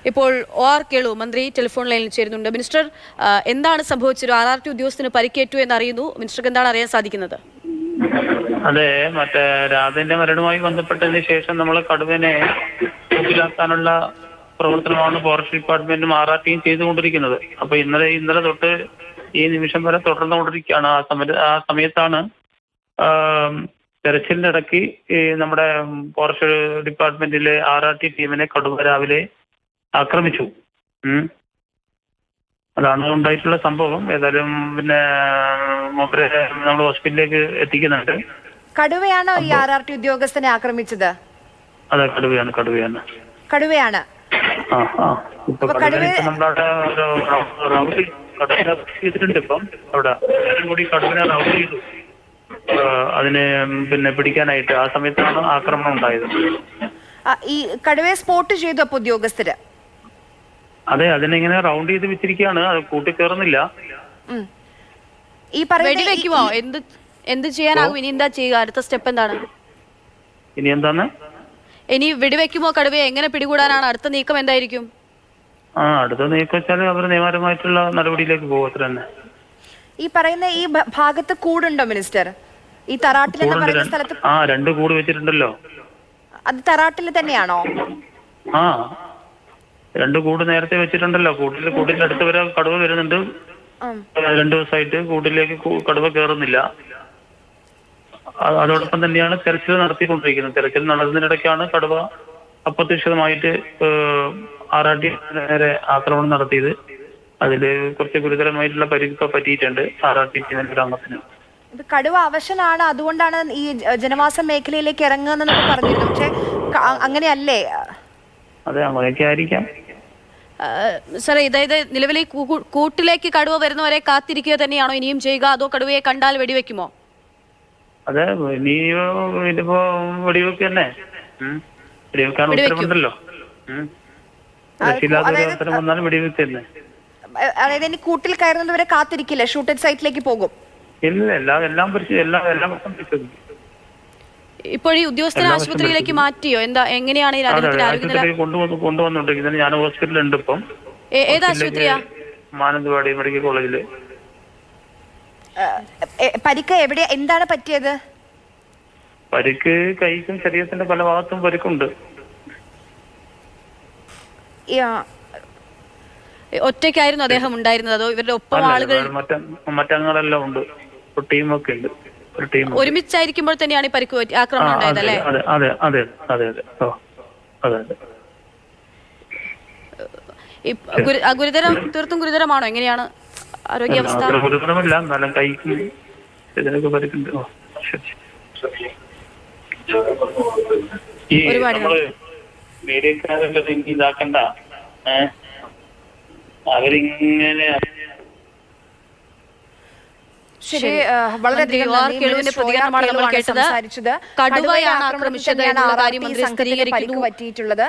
ഇപ്പോൾ OR കേളു മന്ത്രി telephone ലൈനിൽ ചേരുന്നുണ്ട്. മിനിസ്റ്റർ, എന്താണ് സംഭവിച്ചത്? RRT ഉദ്യോഗസ്ഥന് പരിക്കേറ്റു എന്നറിയുന്നു. മിനിസ്റ്റർക്ക് എന്താണ് അറിയാൻ സാധിക്കുന്നത്? അതെ, മറ്റേ രാധന്റെ മരണവുമായി ബന്ധപ്പെട്ടതിന് ശേഷം നമ്മൾ കടുവനെ കൂട്ടിലാക്കാനുള്ള പ്രവർത്തനമാണ് ഫോറസ്റ്റ് ഡിപ്പാർട്ട്മെന്റും RRTയും ചെയ്തുകൊണ്ടിരിക്കുന്നത്. അപ്പൊ ഇന്നലെ തൊട്ട് ഈ നിമിഷം വരെ തുടർന്നുകൊണ്ടിരിക്കുകയാണ്. ആ സമയത്താണ് തെരച്ചിലിന്റെ ഇടയ്ക്ക് നമ്മുടെ ഫോറസ്റ്റ് ഡിപ്പാർട്ട്മെന്റിലെ RRT ടീമിനെ കടുവ രാവിലെ ആക്രമിച്ചു. അതാണ് ഉണ്ടായിട്ടുള്ള സംഭവം. ഏതായാലും പിന്നെ മൂപ്പരെ നമ്മൾ ഹോസ്പിറ്റലിലേക്ക് എത്തിക്കുന്നുണ്ട്. കടുവയാണോ ഈ RRT ഉദ്യോഗസ്ഥനെ ആക്രമിച്ചത്? അതെ, കടുവയാണ്. നമ്മളവിടെ റൗണ്ട് ചെയ്തിട്ടുണ്ട്. ഇപ്പം അവിടെ കൂടി കടുവനെ റൗണ്ട് ചെയ്തു അതിനെ പിന്നെ പിടിക്കാനായിട്ട്. ആ സമയത്താണ് ആക്രമണം ഉണ്ടായത്. ഈ കടുവയെ സ്പോട്ട് ചെയ്തു അപ്പൊ ഉദ്യോഗസ്ഥര്? അതെ, അതിനെങ്ങനെ റൗണ്ട് ചെയ്ത് വെച്ചിരിക്കുകയാണ്. അത് കൂട്ടിക്കേറുന്നില്ല. ഈ വെടിവെക്കുമോ? എന്ത് ചെയ്യാനാകും? ഇനി എന്താ ചെയ്യുക? അടുത്ത സ്റ്റെപ്പ് എന്താണ്? ഇനി വെടിവെക്കുമോ? കടുവയെ എങ്ങനെ പിടികൂടാനാണ് അടുത്ത നീക്കം? എന്തായിരിക്കും അടുത്ത നീക്കം വെച്ചാൽ അവർ നിയമപരമായിട്ടുള്ള നടപടിയിലേക്ക് പോകും. അത്ര തന്നെ. ഈ പറയുന്ന ഈ ഭാഗത്ത് കൂടുണ്ടോ മിനിസ്റ്റർ? ഈ തറാട്ടിൽ എന്ന് പറയുന്ന സ്ഥലത്ത് 2 കൂട് വെച്ചിട്ടുണ്ടല്ലോ. അത് തറാട്ടിൽ തന്നെയാണോ? 2 കൂട് നേരത്തെ വെച്ചിട്ടുണ്ടല്ലോ. കൂട്ടിന്റെ അടുത്ത് വരെ കടുവ വരുന്നുണ്ട്. 2 ദിവസമായിട്ട് കൂട്ടിലേക്ക് കടുവ കയറുന്നില്ല. അതോടൊപ്പം തന്നെയാണ് തെരച്ചിൽ നടത്തിക്കൊണ്ടിരിക്കുന്നത്. തെരച്ചിൽ നടന്നതിനിടയ്ക്കാണ് കടുവ അപ്രതീക്ഷിതമായിട്ട് RRT നേരെ ആക്രമണം നടത്തിയത്. അതില് കുറച്ച് ഗുരുതരമായിട്ടുള്ള പരിക്ക് പറ്റിയിട്ടുണ്ട് RRT ടീമിന്റെ അംഗത്തിന്. കടുവ അവശനാണ്, അതുകൊണ്ടാണ് ഈ ജനവാസ മേഖലയിലേക്ക് ഇറങ്ങുന്നതെന്ന് പറഞ്ഞിരുന്നു. പക്ഷെ അങ്ങനെയല്ലേ? അതെ, അങ്ങനെയൊക്കെ ആയിരിക്കാം. സാറേ, ഇതായത് നിലവിലെ കൂട്ടിലേക്ക് കടുവ വരുന്നവരെ കാത്തിരിക്കുക തന്നെയാണോ ഇനിയും ചെയ്യുക? അതോ കടുവയെ കണ്ടാൽ വെടിവെക്കുമോ? അതെ, ഇതിപ്പോ വെടിവെക്ക് തന്നെ. വെടിവെക്കാൻ ഉത്തരവുണ്ടല്ലോ. അവസരം വന്നാലും വെടിവെക്ക് തന്നെ. അതായത് ഇനി കൂട്ടിൽ കയറുന്നവരെ കാത്തിരിക്കില്ല, ഷൂട്ടഡ് സൈറ്റിലേക്ക് പോകും? ഇല്ല, എല്ലാം ഇപ്പോൾ ഈ ഉദ്യോഗസ്ഥനെ ആശുപത്രിയിലേക്ക് മാറ്റിയോ? എങ്ങനെയാണ് ഈ കൊണ്ടുവന്നുകൊണ്ടിരിക്കുന്നത്? ഞാൻ ഹോസ്പിറ്റലുണ്ട് ഇപ്പം. ഏത് ആശുപത്രിയാ? മാനന്തവാടി മെഡിക്കൽ കോളേജില്. പരിക്ക് എവിടെ, എന്താണ് പറ്റിയത്? പരിക്ക് കൈക്കും ശരീരത്തിന്റെ പല ഭാഗത്തും പരിക്കുണ്ട്. ഒറ്റയ്ക്കായിരുന്നു അദ്ദേഹം ഉണ്ടായിരുന്നത് അതോ ഇവരുടെ ഒപ്പം ആളുകൾ? മറ്റങ്ങളെല്ലാം ഉണ്ട്, ടീമൊക്കെ ഉണ്ട്. ഒരുമിച്ചായിരിക്കുമ്പോൾ തന്നെയാണ് ഈ പരിക്ക് ആക്രമണം ഉണ്ടായത് അല്ലേ? തീർത്തും ഗുരുതരമാണോ? എങ്ങനെയാണ് ആരോഗ്യാവസ്ഥ? ഗുരുതരമല്ല, നല്ല കൈക്കും ഇതിനൊക്കെ പരിക്കുണ്ട്. ഈ നമ്മള് മീഡിയക്കാരെല്ലാം ഇതാക്കണ്ട. അവരിങ്ങനെ ശരി, വളരെയധികം പറ്റിയിട്ടുള്ളത്,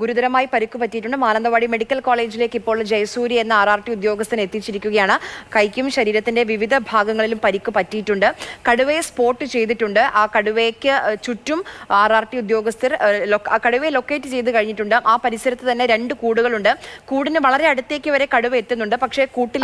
ഗുരുതരമായി പരിക്ക് പറ്റിയിട്ടുണ്ട്. മാനന്തവാടി മെഡിക്കൽ കോളേജിലേക്ക് ഇപ്പോൾ ജയസൂര്യ എന്ന RRT ഉദ്യോഗസ്ഥൻ എത്തിച്ചിരിക്കുകയാണ്. കൈക്കും ശരീരത്തിന്റെ വിവിധ ഭാഗങ്ങളിലും പരിക്ക് പറ്റിയിട്ടുണ്ട്. കടുവയെ സ്പോട്ട് ചെയ്തിട്ടുണ്ട്. ആ കടുവയ്ക്ക് ചുറ്റും RRT ഉദ്യോഗസ്ഥർ കടുവയെ ലൊക്കേറ്റ് ചെയ്ത് കഴിഞ്ഞിട്ടുണ്ട്. ആ പരിസരത്ത് തന്നെ 2 കൂടുകളുണ്ട്. കൂടിന് വളരെ അടുത്തേക്ക് വരെ കടുവ എത്തുന്നുണ്ട്. പക്ഷേ കൂട്ടിൽ